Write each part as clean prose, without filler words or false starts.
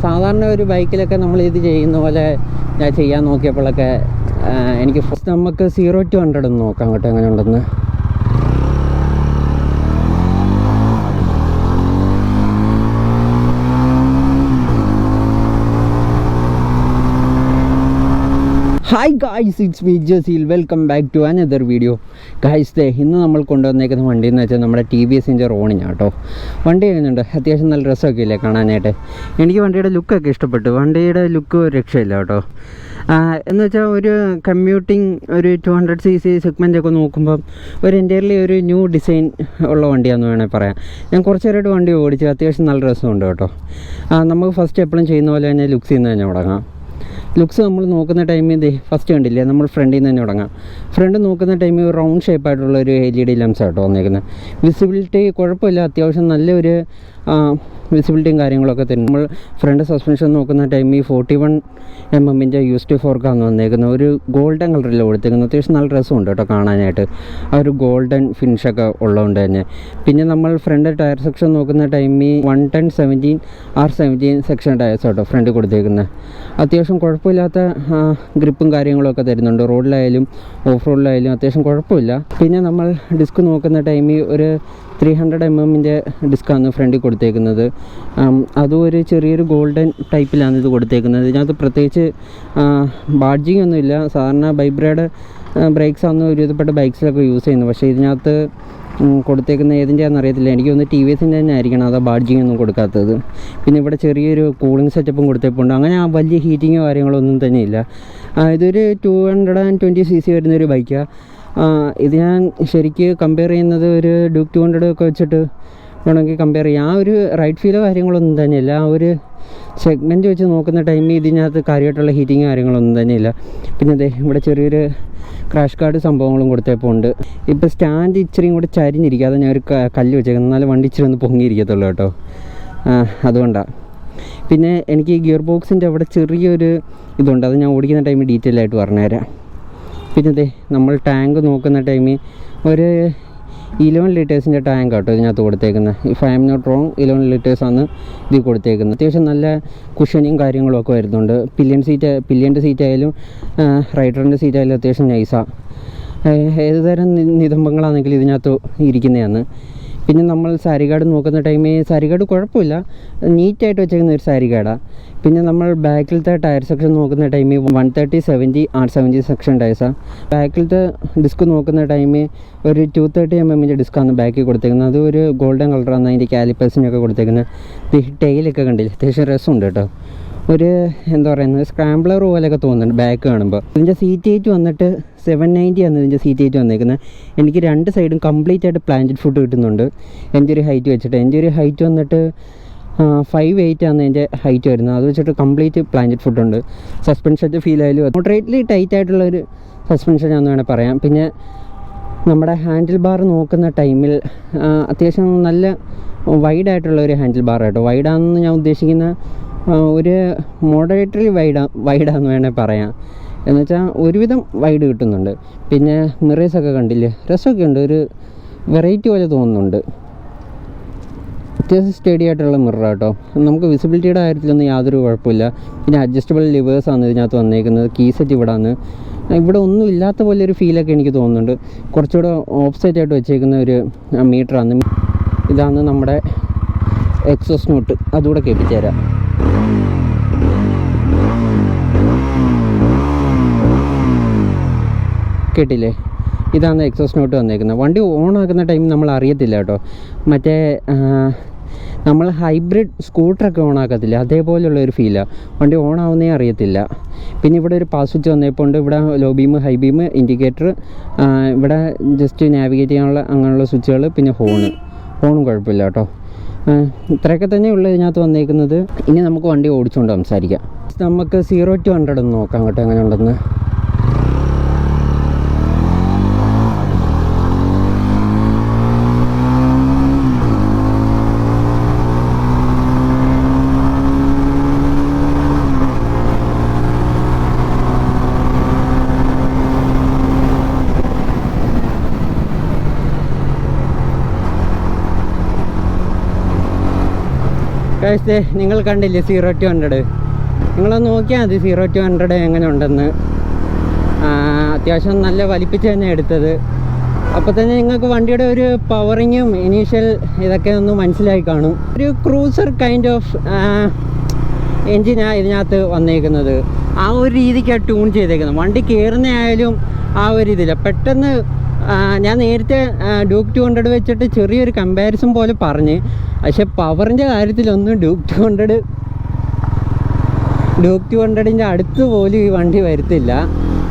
സാധാരണ ഒരു ബൈക്കിലൊക്കെ നമ്മൾ ഇത് ചെയ്യുന്ന പോലെ ഞാൻ ചെയ്യാൻ നോക്കിയപ്പോഴൊക്കെ എനിക്ക് ഫസ്റ്റ് നമുക്ക് 0 to 100 ഒന്ന് നോക്കാം കേട്ടോ എങ്ങനെ ഉണ്ടെന്ന്. Hi guys, it's me Jaseel. Welcome back to another video. Guys, ഇന്ന് നമ്മൾ കൊണ്ടുവന്നേക്കുന്ന വണ്ടി എന്ന് വെച്ചാൽ നമ്മുടെ TVSൻ്റെ റോണിനാണ് കേട്ടോ. വണ്ടി ചെയ്യുന്നുണ്ട്, അത്യാവശ്യം നല്ല രസമൊക്കെ ഇല്ലേ കാണാനായിട്ട്. എനിക്ക് വണ്ടിയുടെ ലുക്കൊക്കെ ഇഷ്ടപ്പെട്ടു. വണ്ടിയുടെ ലുക്ക് രക്ഷയില്ല കേട്ടോ. എന്ന് വെച്ചാൽ ഒരു കമ്മ്യൂട്ടിങ് ഒരു 200cc സെഗ്മെൻറ്റൊക്കെ നോക്കുമ്പം ഒരു എൻ്റയർലി ഒരു ന്യൂ ഡിസൈൻ ഉള്ള വണ്ടിയാണെന്ന് വേണമെങ്കിൽ പറയാം. ഞാൻ കുറച്ച് നേരമായിട്ട് വണ്ടി ഓടിച്ചു, അത്യാവശ്യം നല്ല രസമുണ്ട് കേട്ടോ. നമുക്ക് ഫസ്റ്റ് എപ്പോഴും ചെയ്യുന്ന പോലെ തന്നെ ലുക്സിൽ നിന്ന് തന്നെ തുടങ്ങാം. ലുക്സ് നമ്മൾ നോക്കുന്ന ടൈമിൽ ഫസ്റ്റ് കണ്ടില്ലേ, നമ്മൾ ഫ്രണ്ടിൽ നിന്ന് തന്നെ തുടങ്ങാം. ഫ്രണ്ട് നോക്കുന്ന ടൈമിൽ റൗണ്ട് ഷേപ്പായിട്ടുള്ള ഒരു LED ലെൻസ് ആട്ടോ വന്നേക്കുന്നത്. വിസിബിലിറ്റി കുഴപ്പമില്ല, അത്യാവശ്യം നല്ലൊരു വിസിബിലിറ്റിയും കാര്യങ്ങളൊക്കെ തരും. നമ്മൾ ഫ്രണ്ട് സസ്പെൻഷൻ നോക്കുന്ന ടൈമിൽ 41mm യൂസ്ഡ് ഫോർക്കാണ് വന്നേക്കുന്നത്. ഒരു ഗോൾഡൻ കളറിൽ കൊടുത്തേക്കുന്നത്. അത്യാവശ്യം നല്ല രസമുണ്ട് കേട്ടോ കാണാനായിട്ട്, ആ ഒരു ഗോൾഡൻ ഫിനിഷൊക്കെ ഉള്ളതുകൊണ്ട് തന്നെ. പിന്നെ നമ്മൾ ഫ്രണ്ട് ടയർ സെക്ഷൻ നോക്കുന്ന ടൈമിൽ 110/17 സെക്ഷൻ ടയർസ് കേട്ടോ ഫ്രണ്ട് കൊടുത്തേക്കുന്നത്. അത്യാവശ്യം കുഴപ്പമില്ലാത്ത ഗ്രിപ്പും കാര്യങ്ങളൊക്കെ തരുന്നുണ്ട്. റോഡിലായാലും ഓഫ് റോഡിലായാലും അത്യാവശ്യം കുഴപ്പമില്ല. പിന്നെ നമ്മൾ ഡിസ്ക് നോക്കുന്ന ടൈമിൽ ഒരു 300mm ഡിസ്ക്കാണ് ഫ്രണ്ടിൽ കൊടുത്തേക്കുന്നത്. അതും ഒരു ചെറിയൊരു ഗോൾഡൻ ടൈപ്പിലാണ് ഇത് കൊടുത്തേക്കുന്നത്. ഇതിനകത്ത് പ്രത്യേകിച്ച് ബാഡ്ജിങ് ഒന്നുമില്ല. സാധാരണ ബൈബ്രേഡ് ബ്രേക്സാണ് ഒരുവിധപ്പെട്ട ബൈക്സിലൊക്കെ യൂസ് ചെയ്യുന്നത്. പക്ഷേ ഇതിനകത്ത് കൊടുത്തേക്കുന്ന ഏതിൻ്റെയാണെന്ന് അറിയത്തില്ല. എനിക്ക് തോന്നുന്നു TVSൻ്റെ തന്നെ ആയിരിക്കണം അതാ ബാഡ്ജിങ് ഒന്നും കൊടുക്കാത്തത്. പിന്നെ ഇവിടെ ചെറിയൊരു കൂളിംഗ് സെറ്റപ്പും കൊടുത്തേപ്പുണ്ട്. അങ്ങനെ ആ വലിയ ഹീറ്റിങ്ങോ കാര്യങ്ങളോ ഒന്നും തന്നെ ഇല്ല. ഇതൊരു 220cc വരുന്നൊരു ബൈക്കാണ്. ഇത് ഞാൻ ശരിക്ക് കമ്പയർ ചെയ്യുന്നത് ഒരു ഡ്യൂക്ക് 200 ഒക്കെ വെച്ചിട്ട് വേണമെങ്കിൽ കമ്പയർ ചെയ്യാം. ആ ഒരു റൈഡ് ഫീലോ കാര്യങ്ങളൊന്നും തന്നെയില്ല. ആ ഒരു സെഗ്മെൻറ്റ് വെച്ച് നോക്കുന്ന ടൈമിൽ ഇതിനകത്ത് കാര്യമായിട്ടുള്ള ഹീറ്റിങ് കാര്യങ്ങളൊന്നും തന്നെയില്ല. പിന്നെ അതെ ഇവിടെ ചെറിയൊരു ക്രാഷ് കാർഡ് സംഭവങ്ങളും കൊടുത്തപ്പോൾ ഉണ്ട്. ഇപ്പോൾ സ്റ്റാൻഡ് ഇച്ചിരിയും കൂടി ചരിഞ്ഞിരിക്കുക. അത് ഞാൻ ഒരു കല്ല് വെച്ചേക്കുന്നത്, എന്നാലും വണ്ടി ഇച്ചിരി ഒന്ന് പൊങ്ങിയിരിക്കത്തുള്ളൂ കേട്ടോ. അതുകൊണ്ടാണ്. പിന്നെ എനിക്ക് ഈ ഗിയർ ബോക്സിൻ്റെ അവിടെ ചെറിയൊരു ഇതുണ്ട്, അത് ഞാൻ ഓടിക്കുന്ന ടൈമിൽ ഡീറ്റെയിൽ ആയിട്ട് പറഞ്ഞുതരാം. പിന്നെ അതെ നമ്മൾ ടാങ്ക് നോക്കുന്ന ടൈമിൽ ഒരു 11 ലിറ്റേഴ്സിൻ്റെ ടാങ്ക് കേട്ടോ ഇതിനകത്ത് കൊടുത്തേക്കുന്നത്. If I am not wrong 11 ലിറ്റേഴ്സാണ് ഇത് കൊടുത്തേക്കുന്നത്. അത്യാവശ്യം നല്ല കുഷനിയും കാര്യങ്ങളും ഒക്കെ വരുന്നുണ്ട്. പില്ലിയൻ്റെ സീറ്റായാലും റൈഡറിൻ്റെ സീറ്റായാലും അത്യാവശ്യം നൈസാണ്. ഏതുതരം നിതംബങ്ങളാണെങ്കിലും ഇതിനകത്ത് ഇരിക്കുന്നതാണ്. പിന്നെ നമ്മൾ സാരി ഗാർഡ് നോക്കുന്ന ടൈമിൽ സാരി ഗാർഡ് കുഴപ്പമില്ല, നീറ്റായിട്ട് വെച്ചേക്കുന്ന ഒരു സാരി ഗാർഡാണ്. പിന്നെ നമ്മൾ ബാക്കിലത്തെ ടയർ സെക്ഷൻ നോക്കുന്ന ടൈമിൽ 130/70 സെക്ഷൻ ടയർസാണ്. ബാക്കിലത്തെ ഡിസ്ക് നോക്കുന്ന ടൈമിൽ ഒരു 230mm ഡിസ്ക്കാണ് ബാക്കിൽ കൊടുത്തേക്കുന്നത്. അത് ഒരു ഗോൾഡൻ കളറാണ് അതിൻ്റെ കാലിപ്പേഴ്സിനൊക്കെ കൊടുത്തേക്കുന്നത്. ടെയിലൊക്കെ കണ്ടില്ല, അത്യാവശ്യം രസമുണ്ട് കേട്ടോ. ഒരു എന്താ പറയുന്നത് സ്ക്രാംബ്ലർ പോലെയൊക്കെ തോന്നുന്നുണ്ട് ബാക്ക് കാണുമ്പോൾ. ഇതിൻ്റെ സീറ്റ് ഹൈറ്റ് വന്നിട്ട് 790 ആണ് ഇതിൻ്റെ സീറ്റ് ഹൈറ്റ് വന്നേക്കുന്നത്. എനിക്ക് രണ്ട് സൈഡും കംപ്ലീറ്റ് ആയിട്ട് പ്ലാന്റഡ് ഫുഡ് കിട്ടുന്നുണ്ട് എൻ്റെ ഒരു ഹൈറ്റ് വെച്ചിട്ട്. എൻ്റെ ഒരു ഹൈറ്റ് വന്നിട്ട് 5'8" ആണ് എൻ്റെ ഹൈറ്റ് വരുന്നത്. അത് വെച്ചിട്ട് കംപ്ലീറ്റ് പ്ലാന്റഡ് ഫുഡുണ്ട്. സസ്പെൻഷൻ്റെ ഫീൽ ആയാലും മോഡറേറ്റ്ലി ടൈറ്റ് ആയിട്ടുള്ളൊരു സസ്പെൻഷൻ ആണെന്ന് വേണമെങ്കിൽ പറയാം. പിന്നെ നമ്മുടെ ഹാൻഡിൽ ബാർ നോക്കുന്ന ടൈമിൽ അത്യാവശ്യം നല്ല വൈഡായിട്ടുള്ള ഒരു ഹാൻഡിൽ ബാർ കേട്ടോ. വൈഡാണെന്ന് ഞാൻ ഉദ്ദേശിക്കുന്ന ഒരു മോഡറേറ്റ്ലി വൈഡാന്ന് വേണമെങ്കിൽ പറയാം. എന്നുവെച്ചാൽ ഒരുവിധം വൈഡ് കിട്ടുന്നുണ്ട്. പിന്നെ മിറേഴ്സൊക്കെ കണ്ടില്ലേ, രസമൊക്കെ ഉണ്ട്, ഒരു വെറൈറ്റി പോലെ തോന്നുന്നുണ്ട്. അത്യാവശ്യം സ്റ്റഡി ആയിട്ടുള്ള മിറർ കേട്ടോ. നമുക്ക് വിസിബിലിറ്റിയുടെ കാര്യത്തിലൊന്നും യാതൊരു കുഴപ്പമില്ല. പിന്നെ അഡ്ജസ്റ്റബിൾ ലിവേഴ്സാണ് ഇതിനകത്ത് വന്നേക്കുന്നത്. കീ സെറ്റ് ഇവിടെ ഒന്നും ഇല്ലാത്ത പോലെ ഒരു ഫീലൊക്കെ എനിക്ക് തോന്നുന്നുണ്ട്. കുറച്ചുകൂടെ ഓഫ്സൈറ്റ് ആയിട്ട് വെച്ചേക്കുന്ന ഒരു മീറ്ററാണ്. ഇതാണ് നമ്മുടെ എക്സോസ് നോട്ട്, അതുകൂടെ കേൾപ്പിച്ചു തരാം. കേട്ടില്ലേ, ഇതാണ് എക്സോസ് നോട്ട് വന്നേക്കുന്നത്. വണ്ടി ഓൺ ആക്കുന്ന ടൈമിൽ നമ്മൾ അറിയത്തില്ല കേട്ടോ. മറ്റേ നമ്മൾ ഹൈബ്രിഡ് സ്കൂട്ടറൊക്കെ ഓൺ ആക്കത്തില്ല, അതേപോലെയുള്ള ഒരു ഫീലാണ്. വണ്ടി ഓൺ ആവുന്നേ അറിയത്തില്ല. പിന്നെ ഇവിടെ ഒരു പാസ് സ്വിച്ച് വന്നപ്പോൾ ഇവിടെ low beam, high beam, indicator, ഇവിടെ ജസ്റ്റ് നാവിഗേറ്റ് ചെയ്യാനുള്ള അങ്ങനെയുള്ള സ്വിച്ചുകൾ, പിന്നെ ഹോണും കുഴപ്പമില്ല കേട്ടോ. ഇത്രയൊക്കെ തന്നെ ഉള്ളൂ ഇതിനകത്ത് വന്നേക്കുന്നത്. ഇനി നമുക്ക് വണ്ടി ഓടിച്ചുകൊണ്ട് സംസാരിക്കാം. നമുക്ക് 0 to 100 ഒന്ന് നോക്കാം കേട്ടോ എങ്ങനെ ഉണ്ടെന്ന്. കഴിച്ചേ നിങ്ങൾ കണ്ടില്ലേ 0-100 നിങ്ങളൊന്ന് നോക്കിയാൽ മതി 0-100 എങ്ങനെ ഉണ്ടെന്ന്. അത്യാവശ്യം നല്ല വലിപ്പിച്ച് തന്നെ എടുത്തത്. അപ്പോൾ തന്നെ നിങ്ങൾക്ക് വണ്ടിയുടെ ഒരു പവറിങ്ങും ഇനീഷ്യൽ ഇതൊക്കെ ഒന്ന് മനസ്സിലായി കാണും. ഒരു ക്രൂസർ കൈൻഡ് ഓഫ് എൻജിനാണ് ഇതിനകത്ത് വന്നേക്കുന്നത്. ആ ഒരു രീതിക്കാണ് ട്യൂൺ ചെയ്തേക്കുന്നത്. വണ്ടി കയറുന്ന ആയാലും ആ ഒരു ഇതില്ല. പെട്ടെന്ന് ഞാൻ നേരത്തെ ഡ്യൂക്ക് 200 വെച്ചിട്ട് ചെറിയൊരു കമ്പാരിസൺ പോലെ പറഞ്ഞ്, പക്ഷെ പവറിൻ്റെ കാര്യത്തിലൊന്നും ഡ്യൂക്ക് 200ൻ്റെ അടുത്ത് പോലും ഈ വണ്ടി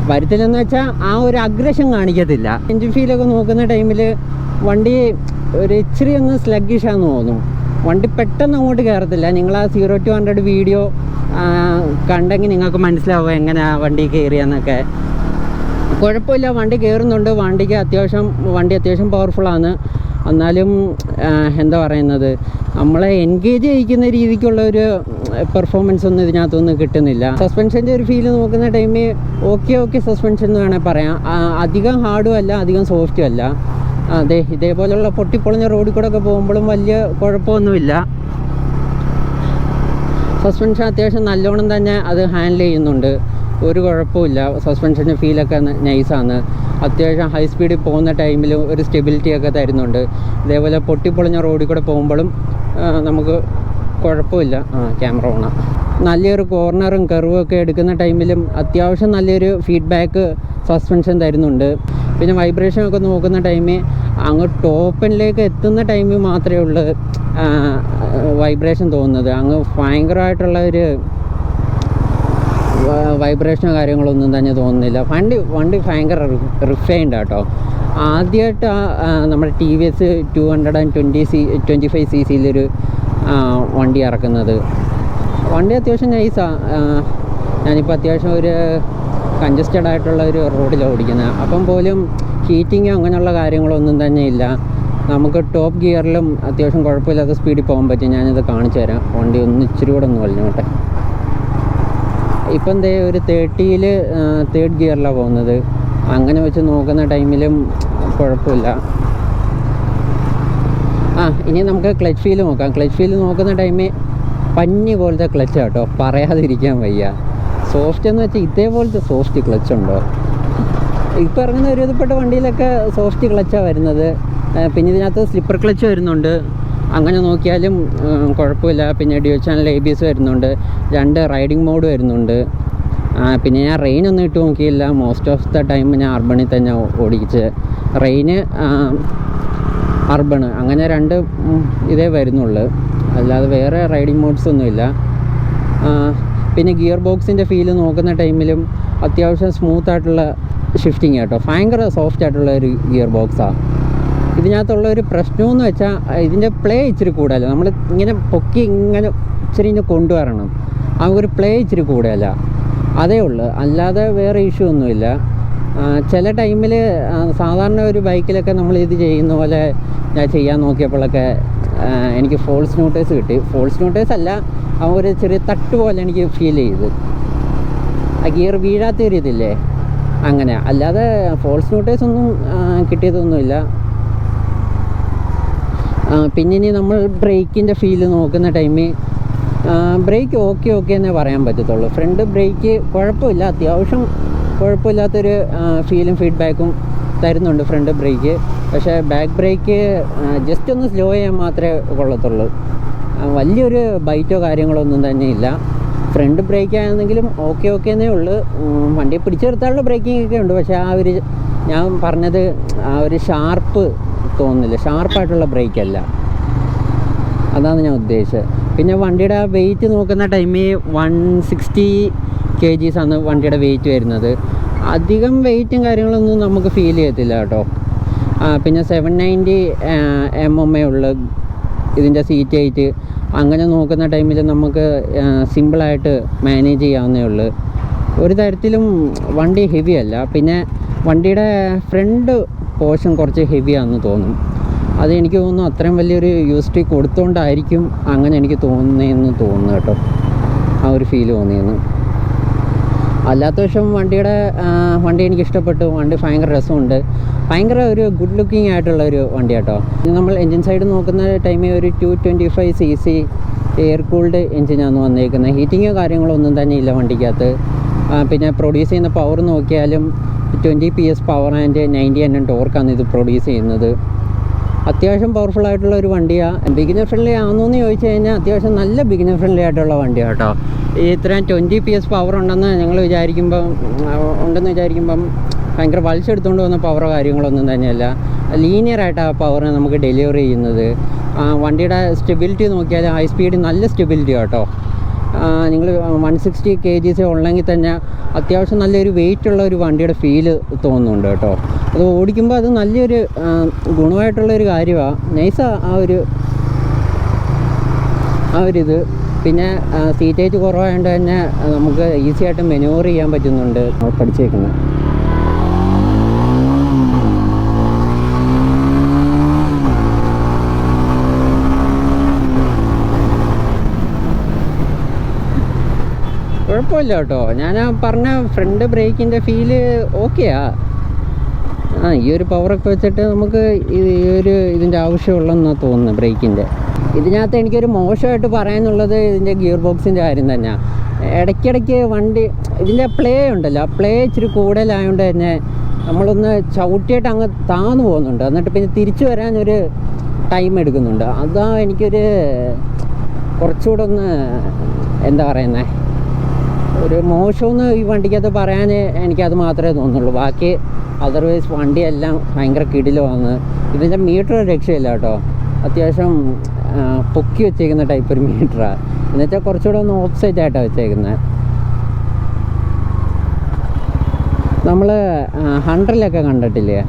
വരുത്തില്ലെന്ന് വെച്ചാൽ ആ ഒരു അഗ്രഷൻ കാണിക്കത്തില്ല. എൻജിൻ ഫീലൊക്കെ നോക്കുന്ന ടൈമിൽ വണ്ടി ഒരു ഇച്ചിരി ഒന്ന് സ്ലഗ്ഗിഷാന്ന് തോന്നും. വണ്ടി പെട്ടെന്ന് അങ്ങോട്ട് കയറത്തില്ല. നിങ്ങൾ ആ 0-100 വീഡിയോ കണ്ടെങ്കിൽ നിങ്ങൾക്ക് മനസ്സിലാവും എങ്ങനെയാണ് വണ്ടി കയറിയെന്നൊക്കെ. കുഴപ്പമില്ല, വണ്ടി കയറുന്നുണ്ട്. വണ്ടി അത്യാവശ്യം പവർഫുള്ളാണ്. എന്നാലും എന്താ പറയുന്നത്, നമ്മളെ എൻഗേജ് ചെയ്യിക്കുന്ന രീതിക്കുള്ള ഒരു പെർഫോമൻസ് ഒന്നും ഇതിനകത്തൊന്നും കിട്ടുന്നില്ല. സസ്പെൻഷൻ്റെ ഒരു ഫീൽ നോക്കുന്ന ടൈമിൽ ഓക്കെ സസ്പെൻഷൻ എന്ന് വേണേൽ പറയാം. അധികം ഹാർഡും അല്ല, അധികം സോഫ്റ്റും അല്ല. അതെ, ഇതേപോലെയുള്ള പൊട്ടിപ്പൊളിഞ്ഞ റോഡിൽ കൂടെ ഒക്കെ പോകുമ്പോഴും വലിയ കുഴപ്പമൊന്നുമില്ല. സസ്പെൻഷൻ അത്യാവശ്യം നല്ലോണം തന്നെ അത് ഹാൻഡിൽ ചെയ്യുന്നുണ്ട്. ഒരു കുഴപ്പമില്ല. സസ്പെൻഷൻ്റെ ഫീലൊക്കെ നൈസാണ്. അത്യാവശ്യം ഹൈ സ്പീഡിൽ പോകുന്ന ടൈമിൽ ഒരു സ്റ്റെബിലിറ്റിയൊക്കെ തരുന്നുണ്ട്. ഇതേപോലെ പൊട്ടിപ്പൊളിഞ്ഞ റോഡിൽ കൂടെ പോകുമ്പോഴും നമുക്ക് കുഴപ്പമില്ല. ക്യാമറ ഓണാ. നല്ലൊരു കോർണറും കർവും ഒക്കെ എടുക്കുന്ന ടൈമിലും അത്യാവശ്യം നല്ലൊരു ഫീഡ്ബാക്ക് സസ്പെൻഷൻ തരുന്നുണ്ട്. പിന്നെ വൈബ്രേഷനൊക്കെ നോക്കുന്ന ടൈമിൽ അങ്ങ് ടോപ്പിലേക്ക് എത്തുന്ന ടൈമിൽ മാത്രമേ ഉള്ളൂ വൈബ്രേഷൻ തോന്നുന്നത്. അങ്ങ് ഭയങ്കരമായിട്ടുള്ള ഒരു വൈബ്രേഷനോ കാര്യങ്ങളൊന്നും തന്നെ തോന്നുന്നില്ല. വണ്ടി ഭയങ്കര റിഫൈൻഡ് ആട്ടോ. ആദ്യമായിട്ട് നമ്മുടെ TVS 225cc വണ്ടി ഇറക്കുന്നത്. വണ്ടി അത്യാവശ്യം നൈസാണ്. ഞാനിപ്പോൾ അത്യാവശ്യം ഒരു കൺജസ്റ്റഡ് ആയിട്ടുള്ള ഒരു റോഡിലാണ് ഓടിക്കുന്നത്. അപ്പം പോലും ഹീറ്റിങ്ങോ അങ്ങനെയുള്ള കാര്യങ്ങളൊന്നും തന്നെ ഇല്ല. നമുക്ക് ടോപ്പ് ഗിയറിലും അത്യാവശ്യം കുഴപ്പമില്ലാത്ത സ്പീഡിൽ പോകാൻ പറ്റും. ഞാനിത് കാണിച്ചു തരാം. വണ്ടി ഇച്ചിരി കൂടെ ഒന്ന് വലിഞ്ഞോട്ടെ. ഇപ്പം എന്തേ ഒരു 30ൽ തേർഡ് ഗിയറിലാണ് പോകുന്നത്. അങ്ങനെ വെച്ച് നോക്കുന്ന ടൈമിലും കുഴപ്പമില്ല. ഇനി നമുക്ക് ക്ലച്ച് ഫീൽ നോക്കാം. ക്ലച്ച് ഫീൽ നോക്കുന്ന ടൈമിൽ പഞ്ഞി പോലത്തെ ക്ലച്ച് കേട്ടോ, പറയാതിരിക്കാൻ വയ്യ. സോഫ്റ്റ് എന്ന് വെച്ചാൽ ഇതേപോലത്തെ സോഫ്റ്റ് ക്ലച്ച് ഉണ്ടോ? ഇപ്പോൾ ഇറങ്ങുന്ന ഒരുവിധപ്പെട്ട വണ്ടിയിലൊക്കെ സോഫ്റ്റ് ക്ലച്ചാണ് വരുന്നത്. പിന്നെ ഇതിനകത്ത് സ്ലിപ്പർ ക്ലച്ച് വരുന്നുണ്ട്. അങ്ങനെ നോക്കിയാലും കുഴപ്പമില്ല. പിന്നെ ഡ്യുവൽ ചാനൽ ABS വരുന്നുണ്ട്. 2 റൈഡിങ് മോഡ് വരുന്നുണ്ട്. പിന്നെ ഞാൻ റെയിനൊന്നും ഇട്ട് നോക്കിയില്ല. മോസ്റ്റ് ഓഫ് ദ ടൈം ഞാൻ അർബണിൽ തന്നെ ഓടിച്ച്. റെയിന് അർബണ് അങ്ങനെ 2 ഇതേ വരുന്നുള്ളൂ. അല്ലാതെ വേറെ റൈഡിങ് മോഡ്സ് ഒന്നുമില്ല. പിന്നെ ഗിയർ ബോക്സിൻ്റെ ഫീല് നോക്കുന്ന ടൈമിലും അത്യാവശ്യം സ്മൂത്തായിട്ടുള്ള ഷിഫ്റ്റിങ് കേട്ടോ. ഭയങ്കര സോഫ്റ്റ് ആയിട്ടുള്ള ഒരു ഗിയർ ബോക്സാണ്. ഇതിനകത്തുള്ള ഒരു പ്രശ്നമെന്ന് വെച്ചാൽ ഇതിൻ്റെ പ്ലേ ഇച്ചിരി കൂടുതല. നമ്മൾ ഇങ്ങനെ പൊക്കി ഇങ്ങനെ ഇച്ചിരി കൊണ്ടുവരണം. ആ ഒരു പ്ലേ ഇച്ചിരി കൂടുതല, അതേ ഉള്ളൂ. അല്ലാതെ വേറെ ഇഷ്യൂ ഒന്നുമില്ല. ചില ടൈമിൽ സാധാരണ ഒരു ബൈക്കിലൊക്കെ നമ്മൾ ഇത് ചെയ്യുന്ന പോലെ ഞാൻ ചെയ്യാൻ നോക്കിയപ്പോഴൊക്കെ എനിക്ക് ഫോൾസ് നോട്ടേഴ്സ് കിട്ടി. ഫോൾസ് നോട്ടേഴ്സ് അല്ല, ആ ഒരു ചെറിയ തട്ട് പോലെ എനിക്ക് ഫീൽ ചെയ്ത്. ആ ഗിയർ വീഴാത്ത ഒരു ഇതില്ലേ, അങ്ങനെ. അല്ലാതെ ഫോൾസ് നോട്ടേഴ്സ് ഒന്നും കിട്ടിയതൊന്നുമില്ല. പിന്നെ ഇനി നമ്മൾ ബ്രേക്കിൻ്റെ ഫീല് നോക്കുന്ന ടൈമിൽ ബ്രേക്ക് ഓക്കെ എന്നേ പറയാൻ പറ്റത്തുള്ളൂ. ഫ്രണ്ട് ബ്രേക്ക് കുഴപ്പമില്ല, അത്യാവശ്യം കുഴപ്പമില്ലാത്തൊരു ഫീലും ഫീഡ്ബാക്കും തരുന്നുണ്ട് ഫ്രണ്ട് ബ്രേക്ക്. പക്ഷേ ബാക്ക് ബ്രേക്ക് ജസ്റ്റ് ഒന്ന് സ്ലോ ചെയ്യാൻ മാത്രമേ കൊള്ളത്തുള്ളൂ. വലിയൊരു ബൈറ്റോ കാര്യങ്ങളോ ഒന്നും തന്നെ ഇല്ല. ഫ്രണ്ട് ബ്രേക്ക് ആണെന്നെങ്കിലും ഓക്കെ എന്നേ ഉള്ളൂ. വണ്ടി പിടിച്ചു നിർത്താനുള്ള ബ്രേക്കിംഗ് ഒക്കെ ഉണ്ട്. പക്ഷേ ആ ഒരു ഞാൻ പറഞ്ഞത് ആ ഒരു ഷാർപ്പ് തോന്നുന്നില്ല. ഷാർപ്പായിട്ടുള്ള ബ്രേക്കല്ല, അതാണ് ഞാൻ ഉദ്ദേശിച്ചത്. പിന്നെ വണ്ടിയുടെ വെയിറ്റ് നോക്കുന്ന ടൈമിൽ 160 kg ആണ് വണ്ടിയുടെ വെയിറ്റ് വരുന്നത്. അധികം വെയിറ്റും കാര്യങ്ങളൊന്നും നമുക്ക് ഫീൽ ചെയ്യത്തില്ല കേട്ടോ. പിന്നെ 790 mm ഉള്ളു ഇതിൻ്റെ സീറ്റ് ഹൈറ്റ്. അങ്ങനെ നോക്കുന്ന ടൈമിൽ നമുക്ക് സിമ്പിളായിട്ട് മാനേജ് ചെയ്യാവുന്നേ ഉള്ളൂ. ഒരു തരത്തിലും വണ്ടി ഹെവി അല്ല. പിന്നെ വണ്ടിയുടെ ഫ്രണ്ട് പോർഷൻ കുറച്ച് ഹെവിയാണെന്ന് തോന്നും. അത് എനിക്ക് തോന്നുന്നു അത്രയും വലിയൊരു യൂസ്റ്റി കൊടുത്തുകൊണ്ടായിരിക്കും അങ്ങനെ എനിക്ക് തോന്നുന്നു കേട്ടോ. ആ ഒരു ഫീൽ തോന്നിയെന്ന്. അല്ലാത്ത പക്ഷം വണ്ടി എനിക്ക് ഇഷ്ടപ്പെട്ടു. വണ്ടി ഭയങ്കര രസമുണ്ട്. ഭയങ്കര ഒരു ഗുഡ് ലുക്കിംഗ് ആയിട്ടുള്ള ഒരു വണ്ടി കേട്ടോ. നമ്മൾ എൻജിൻ സൈഡ് നോക്കുന്ന ടൈമിൽ ഒരു 225cc എയർ കൂൾഡ് എഞ്ചിനാണ് വന്നേക്കുന്നത്. ഹീറ്റിങ്ങോ കാര്യങ്ങളോ ഒന്നും തന്നെ ഇല്ല വണ്ടിക്കകത്ത്. പിന്നെ പ്രൊഡ്യൂസ് ചെയ്യുന്ന പവർ നോക്കിയാലും 20 PS പവർ ആൻഡ് 90 Nm ടോർക്കാണ് ഇത് പ്രൊഡ്യൂസ് ചെയ്യുന്നത്. അത്യാവശ്യം പവർഫുൾ ആയിട്ടുള്ള ഒരു വണ്ടിയാണ്. ബിഗിനർ ഫ്രണ്ട്ലി ആണെന്ന് ചോദിച്ചു കഴിഞ്ഞാൽ അത്യാവശ്യം നല്ല ബിഗിനർ ഫ്രണ്ട്ലി ആയിട്ടുള്ള വണ്ടിയാണ് കേട്ടോ. ഇത്രയും 20 PS പവർ ഉണ്ടെന്ന് ഞങ്ങൾ വിചാരിക്കുമ്പം ഭയങ്കര വലിച്ചെടുത്തുകൊണ്ട് വന്ന പവറോ കാര്യങ്ങളൊന്നും തന്നെയല്ല. ലീനിയറായിട്ട് ആ പവർ നമുക്ക് ഡെലിവറി ചെയ്യുന്നത്. വണ്ടിയുടെ സ്റ്റെബിലിറ്റി നോക്കിയാൽ ഹൈ സ്പീഡ് നല്ല സ്റ്റെബിലിറ്റി കേട്ടോ. നിങ്ങൾ 160 kg ഉള്ളെങ്കിൽ തന്നെ അത്യാവശ്യം നല്ലൊരു വെയിറ്റ് ഉള്ള ഒരു വണ്ടിയുടെ ഫീല് തോന്നുന്നുണ്ട് കേട്ടോ. അത് ഓടിക്കുമ്പോൾ അത് നല്ലൊരു ഗുണമായിട്ടുള്ളൊരു കാര്യമാണ്. നൈസാണ് ആ ഒരിത്. പിന്നെ സീറ്റ് ഹൈറ്റ് കുറവായതുകൊണ്ട് തന്നെ നമുക്ക് ഈസി ആയിട്ട് മെനൂവർ ചെയ്യാൻ പറ്റുന്നുണ്ട്. പഠിച്ചേക്കുന്നത് കുഴപ്പമില്ല കേട്ടോ. ഞാൻ പറഞ്ഞ ഫ്രണ്ട് ബ്രേക്കിൻ്റെ ഫീല് ഓക്കെയാ. ഈ ഒരു പവറൊക്കെ വെച്ചിട്ട് നമുക്ക് ഇതിൻ്റെ ആവശ്യമുള്ളതെന്നാണ് തോന്നുന്നത് ബ്രേക്കിൻ്റെ. ഇതിനകത്ത് എനിക്കൊരു മോശമായിട്ട് പറയാനുള്ളത് ഇതിൻ്റെ ഗിയർ ബോക്സിൻ്റെ കാര്യം തന്നെയാണ്. ഇടയ്ക്കിടയ്ക്ക് വണ്ടി ഇതിൻ്റെ പ്ലേ ഉണ്ടല്ലോ, ആ പ്ലേ ഇച്ചിരി കൂടുതലായതുകൊണ്ട് തന്നെ നമ്മളൊന്ന് ചവിട്ടിയിട്ട് അങ്ങ് താന്നു പോകുന്നുണ്ട്. എന്നിട്ട് പിന്നെ തിരിച്ചു വരാനൊരു ടൈം എടുക്കുന്നുണ്ട്. അതാ എനിക്കൊരു കുറച്ചുകൂടെ ഒന്ന് എന്താ പറയുന്നത്, ഒരു മോശമെന്ന് ഈ വണ്ടിക്കകത്ത് പറയാൻ എനിക്കത് മാത്രമേ തോന്നുള്ളൂ. ബാക്കി അതർവൈസ് വണ്ടിയെല്ലാം ഭയങ്കര കിടിലമാണ്. ഇതിൻ്റെ മീറ്റർ രക്ഷയില്ല കേട്ടോ. അത്യാവശ്യം പൊക്കി വെച്ചേക്കുന്ന ടൈപ്പ് ഒരു മീറ്ററാണ്. എന്നുവെച്ചാൽ കുറച്ചുകൂടെ ഒന്ന് ഓപ്സൈറ്റ് ആയിട്ടാണ് വെച്ചേക്കുന്നത്. നമ്മൾ 100-ലൊക്കെ കണ്ടിട്ടില്ലേ,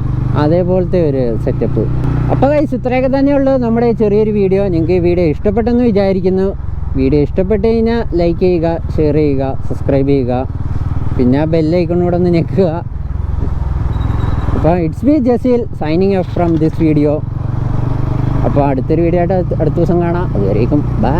അതേപോലത്തെ ഒരു സെറ്റപ്പ്. അപ്പോൾ ഗൈസ് ഇത്രയൊക്കെ തന്നെയുള്ളൂ നമ്മുടെ ചെറിയൊരു വീഡിയോ. നിങ്ങൾക്ക് ഈ വീഡിയോ ഇഷ്ടപ്പെട്ടെന്ന് വിചാരിക്കുന്നു. വീഡിയോ ഇഷ്ടപ്പെട്ട് കഴിഞ്ഞാൽ ലൈക്ക് ചെയ്യുക, ഷെയർ ചെയ്യുക, സബ്സ്ക്രൈബ് ചെയ്യുക, പിന്നെ ബെല്ലൈക്കണൂടെ ഒന്ന് ഞെക്കുക. അപ്പോൾ it's me Jaseel signing off from this video. അപ്പോൾ അടുത്തൊരു വീഡിയോ ആയിട്ട് അടുത്ത ദിവസം കാണാം. അതുവരേക്കും ബൈ.